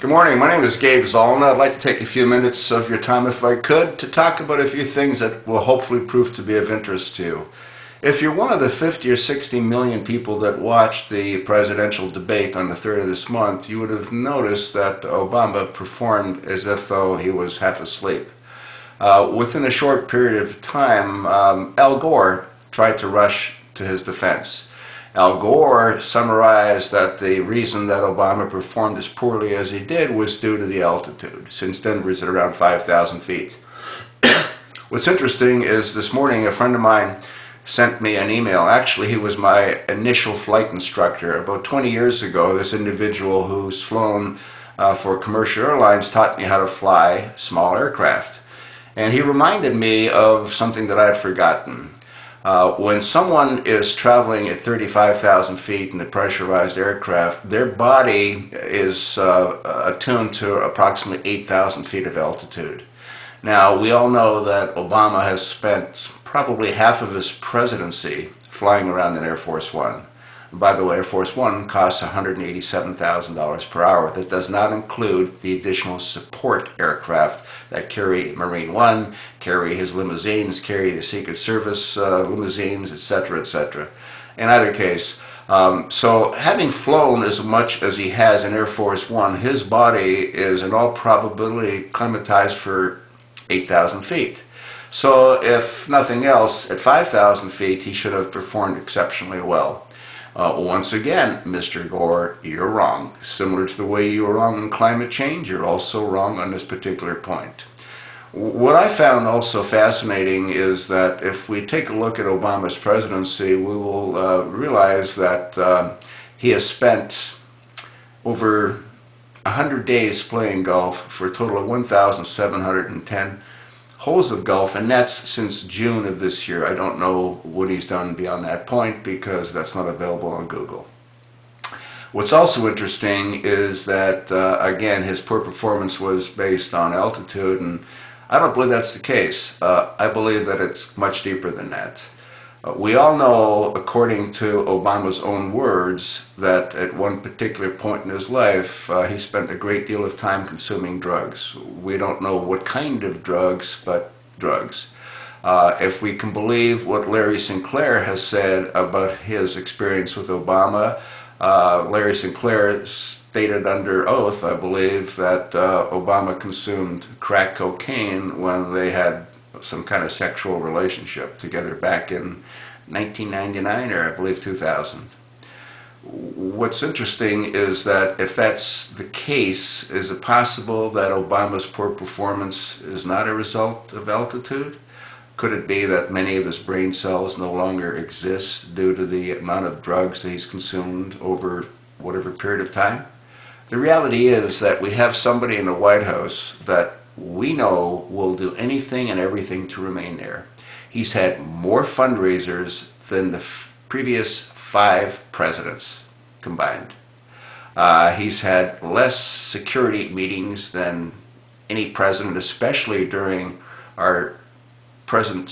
Good morning. My name is Gabe Zollner. I'd like to take a few minutes of your time, if I could, to talk about a few things that will hopefully prove to be of interest to you. If you're one of the 50 or 60 million people that watched the presidential debate on the 3rd of this month, you would have noticed that Obama performed as if though he was half asleep. Within a short period of time, Al Gore tried to rush to his defense. Al Gore summarized that the reason that Obama performed as poorly as he did was due to the altitude, since Denver is at around 5,000 feet. What's interesting is this morning a friend of mine sent me an email. Actually, he was my initial flight instructor. About 20 years ago, this individual who's flown for commercial airlines taught me how to fly small aircraft. And he reminded me of something that I had forgotten. When someone is traveling at 35,000 feet in a pressurized aircraft, their body is attuned to approximately 8,000 feet of altitude. Now, we all know that Obama has spent probably half of his presidency flying around in Air Force One. By the way, Air Force One costs $187,000 per hour. That does not include the additional support aircraft that carry Marine One, carry his limousines, carry the Secret Service limousines, etc., etc. In either case, so having flown as much as he has in Air Force One, his body is in all probability acclimatized for 8,000 feet. So if nothing else, at 5,000 feet, he should have performed exceptionally well. Once again, Mr. Gore, you're wrong. Similar to the way you were wrong on climate change, you're also wrong on this particular point. What I found also fascinating is that if we take a look at Obama's presidency, we will realize that he has spent over 100 days playing golf for a total of 1,710 holes of golf, and that's since June of this year. I don't know what he's done beyond that point because that's not available on Google. What's also interesting is that, again, his poor performance was based on altitude, and I don't believe that's the case. I believe that it's much deeper than that. We all know, according to Obama's own words, that at one particular point in his life, he spent a great deal of time consuming drugs. We don't know what kind of drugs, but drugs. If we can believe what Larry Sinclair has said about his experience with Obama, Larry Sinclair stated under oath, I believe, that Obama consumed crack cocaine when they had some kind of sexual relationship together back in 1999 or I believe 2000. What's interesting is that if that's the case, is it possible that Obama's poor performance is not a result of altitude? Could it be that many of his brain cells no longer exist due to the amount of drugs that he's consumed over whatever period of time? The reality is that we have somebody in the White House that we know will do anything and everything to remain there. He's had more fundraisers than the previous 5 presidents combined. He's had less security meetings than any president, especially during our present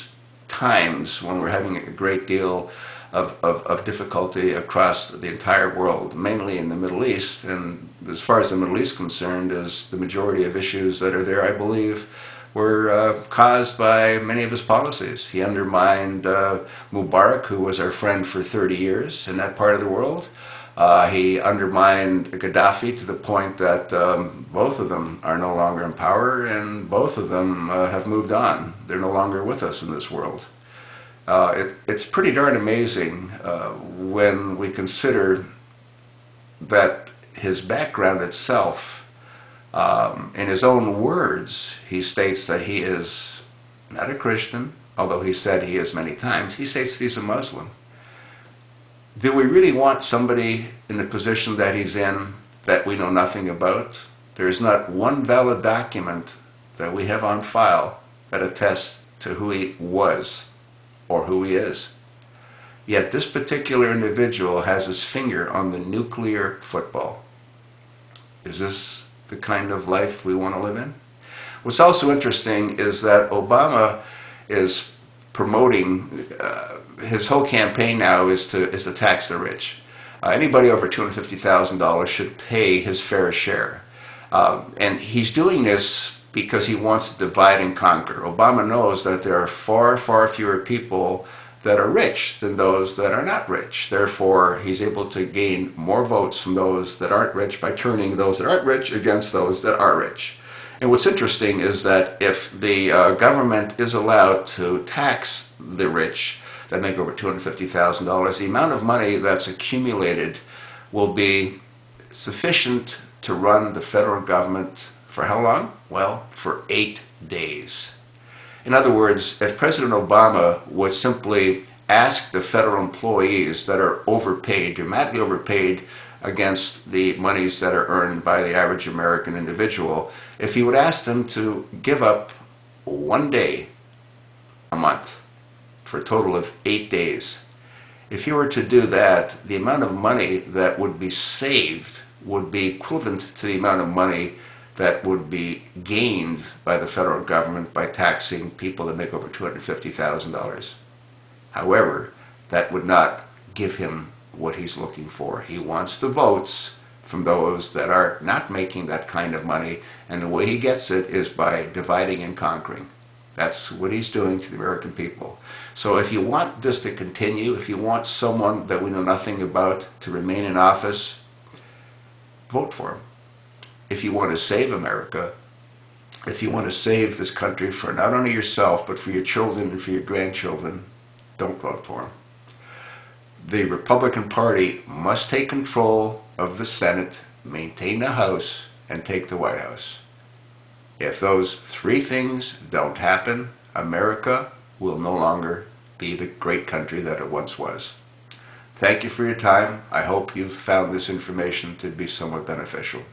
times when we're having a great deal of difficulty across the entire world, mainly in the Middle East. And as far as the Middle East is concerned, is the majority of issues that are there, I believe, were caused by many of his policies. He undermined Mubarak, who was our friend for 30 years in that part of the world. He undermined Gaddafi to the point that both of them are no longer in power, and both of them have moved on. They're no longer with us in this world. It's pretty darn amazing when we consider that his background itself, in his own words, he states that he is not a Christian, although he said he is many times. He states that he's a Muslim. Do we really want somebody in the position that he's in that we know nothing about? There is not one valid document that we have on file that attests to who he was or who he is. Yet this particular individual has his finger on the nuclear football. Is this the kind of life we want to live in? What's also interesting is that Obama is promoting, his whole campaign now is to tax the rich. Anybody over $250,000 should pay his fair share. And he's doing this because he wants to divide and conquer. Obama knows that there are far, far fewer people that are rich than those that are not rich. Therefore, he's able to gain more votes from those that aren't rich by turning those that aren't rich against those that are rich. And what's interesting is that if the government is allowed to tax the rich that make over $250,000, the amount of money that's accumulated will be sufficient to run the federal government for how long? Well, for 8 days. In other words, if President Obama would simply ask the federal employees that are overpaid, dramatically overpaid against the monies that are earned by the average American individual, if he would ask them to give up 1 day a month for a total of 8 days, if he were to do that, the amount of money that would be saved would be equivalent to the amount of money that would be gained by the federal government by taxing people that make over $250,000. However, that would not give him what he's looking for. He wants the votes from those that are not making that kind of money, and the way he gets it is by dividing and conquering. That's what he's doing to the American people. So if you want this to continue, if you want someone that we know nothing about to remain in office, vote for him. If you want to save America, if you want to save this country for not only yourself, but for your children and for your grandchildren, don't vote for him. The Republican Party must take control of the Senate, maintain the House, and take the White House. If those three things don't happen, America will no longer be the great country that it once was. Thank you for your time. I hope you've found this information to be somewhat beneficial.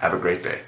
Have a great day.